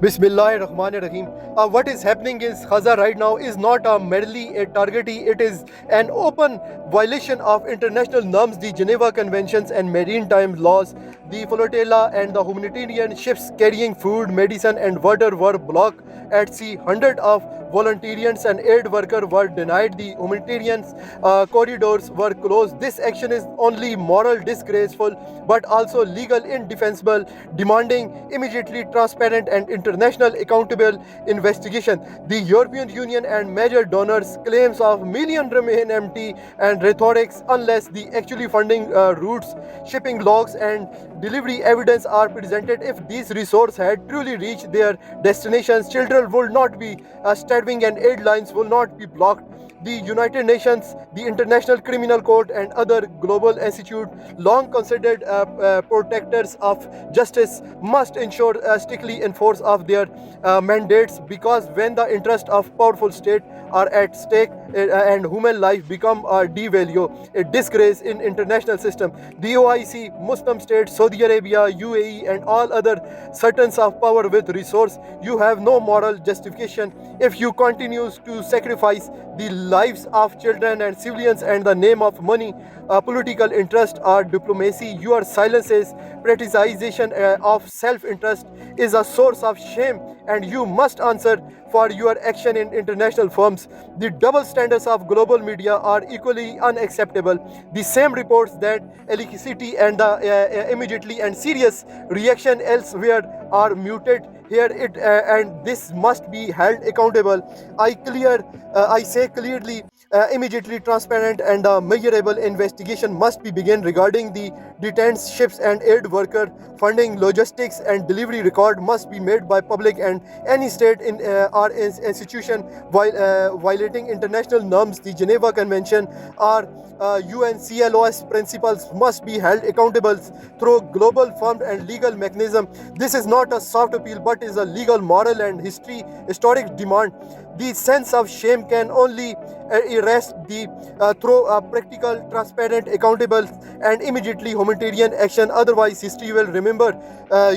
Bismillahirrahmanirrahim. What is happening in Gaza right now is not merely a targeting, it is an open violation of international norms, the Geneva Conventions and maritime laws. The flotilla and the humanitarian ships carrying food, medicine, and water were blocked at sea. Hundreds of volunteers and aid workers were denied. The humanitarian corridors were closed. This action is only moral disgraceful but also legal indefensible, demanding immediately transparent and international accountable investigation. The European Union and major donors' claims of millions remain empty and rhetorics unless the actually funding routes, shipping logs, and delivery evidence are presented. If these resources had truly reached their destinations, children will not be starving and aid lines will not be blocked. The United Nations, the International Criminal Court, and other global institutes, long considered protectors of justice, must ensure strictly enforce of their mandates, because when the interests of powerful state are at stake and human life become a devalue, a disgrace in international system. The OIC, Muslim states, Saudi Arabia, UAE, and all other certains of power with resource, you have no moral justification if you continue to sacrifice the lives of children and civilians and the name of money, political interest, or diplomacy. Your silence is prioritization of self-interest is a source of shame, and you must answer for your action in international firms. The double standards of global media are equally unacceptable. The same reports that electricity and the immediately and serious reaction elsewhere are muted here and this must be held accountable. I say clearly, immediately transparent and measurable investigation must be begun regarding the detained ships and aid worker funding, logistics, and delivery record must be made by public and any state in or institution while violating international norms. The Geneva Convention or UNCLOS principles must be held accountable through global firm and legal mechanism. This is not a soft appeal but is a legal, moral, and historic demand. The sense of shame can only erase the through practical, transparent, accountable, and immediately humanitarian action. Otherwise, history will remember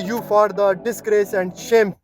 you for the disgrace and shame.